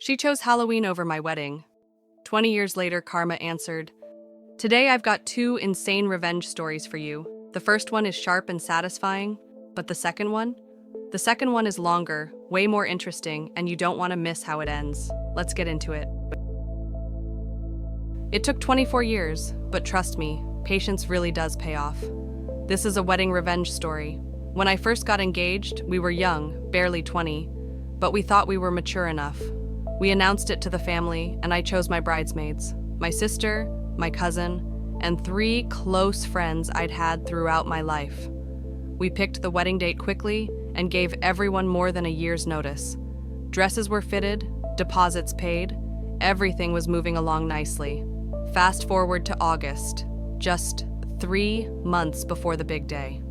She chose Halloween over my wedding. 20 years later, Karma answered, "Today I've got two insane revenge stories for you. The first one is sharp and satisfying, but the second one? The second one is longer, way more interesting, and you don't want to miss how it ends. Let's get into it." It took 24 years, but trust me, patience really does pay off. This is a wedding revenge story. When I first got engaged, we were young, barely 20, but we thought we were mature enough. We announced it to the family, and I chose my bridesmaids, my sister, my cousin, and 3 close friends I'd had throughout my life. We picked the wedding date quickly and gave everyone more than a year's notice. Dresses were fitted, deposits paid, everything was moving along nicely. Fast forward to August, just 3 months before the big day.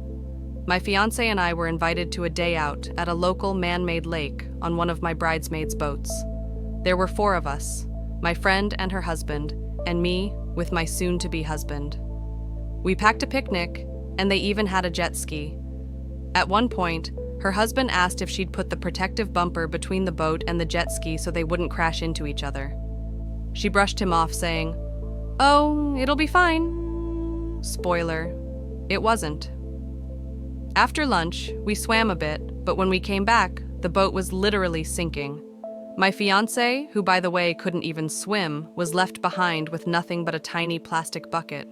My fiancé and I were invited to a day out at a local man-made lake on one of my bridesmaids' boats. There were 4 of us, my friend and her husband, and me with my soon-to-be husband. We packed a picnic, and they even had a jet ski. At one point, her husband asked if she'd put the protective bumper between the boat and the jet ski so they wouldn't crash into each other. She brushed him off, saying, "Oh, it'll be fine." Spoiler, it wasn't. After lunch, we swam a bit, but when we came back, the boat was literally sinking. My fiancé, who by the way couldn't even swim, was left behind with nothing but a tiny plastic bucket,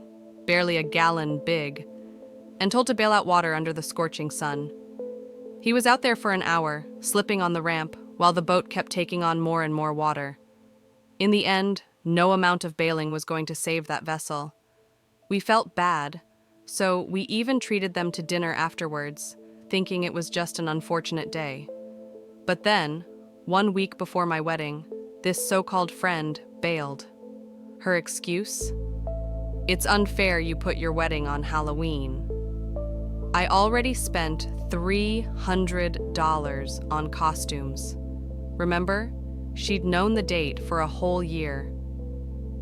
barely a gallon big, and told to bail out water under the scorching sun. He was out there for an hour, slipping on the ramp, while the boat kept taking on more and more water. In the end, no amount of bailing was going to save that vessel. We felt bad, so we even treated them to dinner afterwards, thinking it was just an unfortunate day. But then, 1 week before my wedding, this so-called friend bailed. Her excuse? "It's unfair you put your wedding on Halloween." I already spent $300 on costumes. Remember? She'd known the date for a whole year.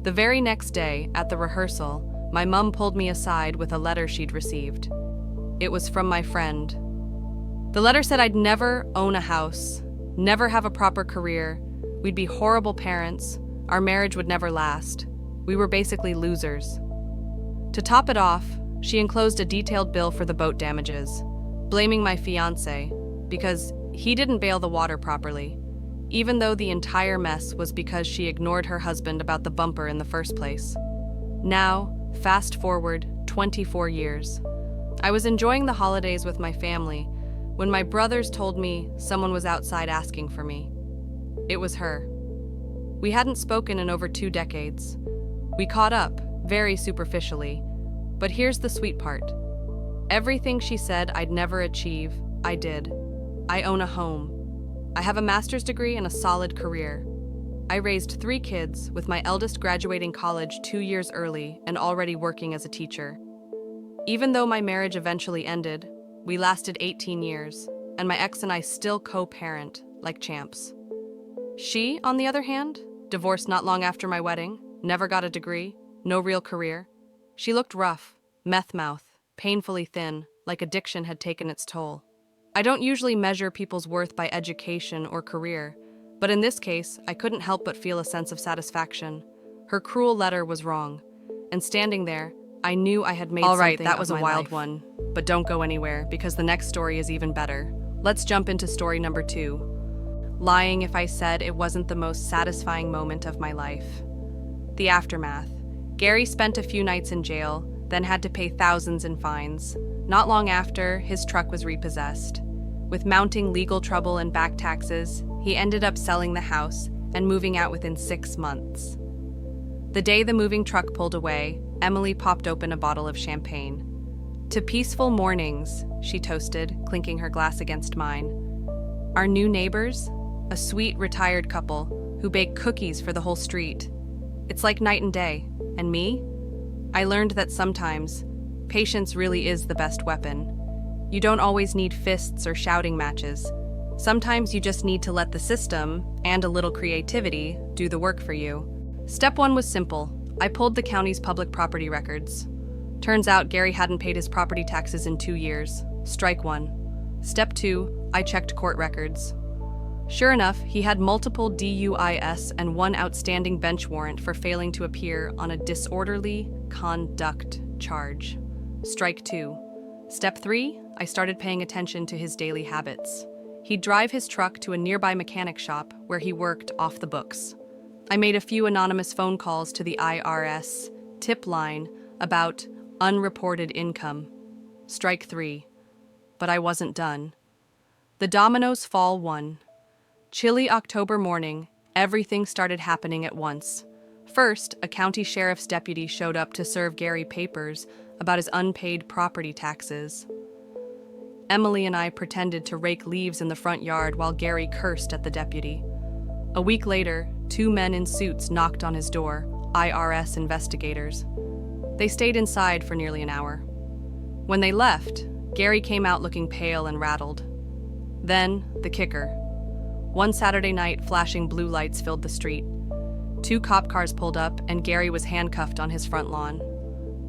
The very next day, at the rehearsal, my mom pulled me aside with a letter she'd received. It was from my friend. The letter said I'd never own a house, never have a proper career, we'd be horrible parents, our marriage would never last. We were basically losers. To top it off, she enclosed a detailed bill for the boat damages, blaming my fiancé because he didn't bail the water properly, even though the entire mess was because she ignored her husband about the bumper in the first place. Now, fast forward 24 years. I was enjoying the holidays with my family when my brothers told me someone was outside asking for me. It was her. We hadn't spoken in over 2 decades. We caught up, very superficially, but here's the sweet part. Everything she said I'd never achieve, I did. I own a home. I have a master's degree and a solid career. I raised 3 kids, with my eldest graduating college 2 years early and already working as a teacher. Even though my marriage eventually ended, we lasted 18 years, and my ex and I still co-parent, like champs. She, on the other hand, divorced not long after my wedding, never got a degree, no real career. She looked rough, meth mouth, painfully thin, like addiction had taken its toll. I don't usually measure people's worth by education or career, but in this case, I couldn't help but feel a sense of satisfaction. Her cruel letter was wrong, and standing there, I knew I had made something of my life. All right, that was a wild one, but don't go anywhere, because the next story is even better. Let's jump into story number 2. Lying if I said it wasn't the most satisfying moment of my life. The aftermath. Gary spent a few nights in jail, then had to pay thousands in fines. Not long after, his truck was repossessed. With mounting legal trouble and back taxes, he ended up selling the house and moving out within 6 months. The day the moving truck pulled away, Emily popped open a bottle of champagne. "To peaceful mornings," she toasted, clinking her glass against mine. Our new neighbors, a sweet retired couple who bake cookies for the whole street. It's like night and day. And me? I learned that sometimes, patience really is the best weapon. You don't always need fists or shouting matches. Sometimes you just need to let the system, and a little creativity, do the work for you. Step 1 was simple. I pulled the county's public property records. Turns out Gary hadn't paid his property taxes in 2 years. Strike 1. Step 2, I checked court records. Sure enough, he had multiple DUIs and one outstanding bench warrant for failing to appear on a disorderly conduct charge. Strike 2. Step 3, I started paying attention to his daily habits. He'd drive his truck to a nearby mechanic shop where he worked off the books. I made a few anonymous phone calls to the IRS tip line about unreported income. Strike 3. But I wasn't done. The dominoes fall one. Chilly October morning, everything started happening at once. First, a county sheriff's deputy showed up to serve Gary papers about his unpaid property taxes. Emily and I pretended to rake leaves in the front yard while Gary cursed at the deputy. A week later, 2 men in suits knocked on his door, IRS investigators. They stayed inside for nearly an hour. When they left, Gary came out looking pale and rattled. Then, the kicker. One Saturday night, flashing blue lights filled the street. 2 cop cars pulled up, and Gary was handcuffed on his front lawn.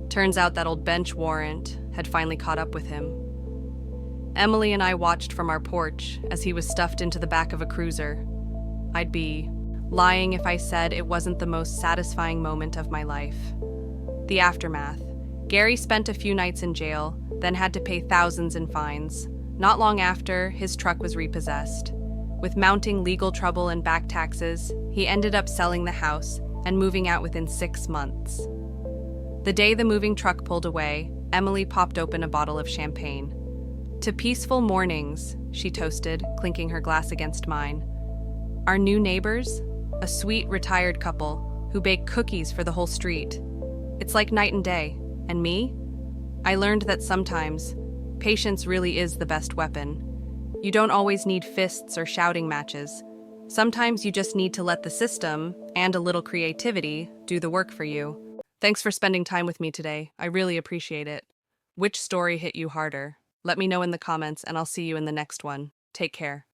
Turns out that old bench warrant had finally caught up with him. Emily and I watched from our porch as he was stuffed into the back of a cruiser. I'd be lying if I said it wasn't the most satisfying moment of my life. The aftermath. Gary spent a few nights in jail, then had to pay thousands in fines. Not long after, his truck was repossessed. With mounting legal trouble and back taxes, he ended up selling the house and moving out within 6 months. The day the moving truck pulled away, Emily popped open a bottle of champagne. "To peaceful mornings," she toasted, clinking her glass against mine. Our new neighbors, a sweet retired couple who bake cookies for the whole street. It's like night and day. And me? I learned that sometimes patience really is the best weapon. You don't always need fists or shouting matches. Sometimes you just need to let the system, and a little creativity, do the work for you. Thanks for spending time with me today. I really appreciate it. Which story hit you harder? Let me know in the comments, and I'll see you in the next one. Take care.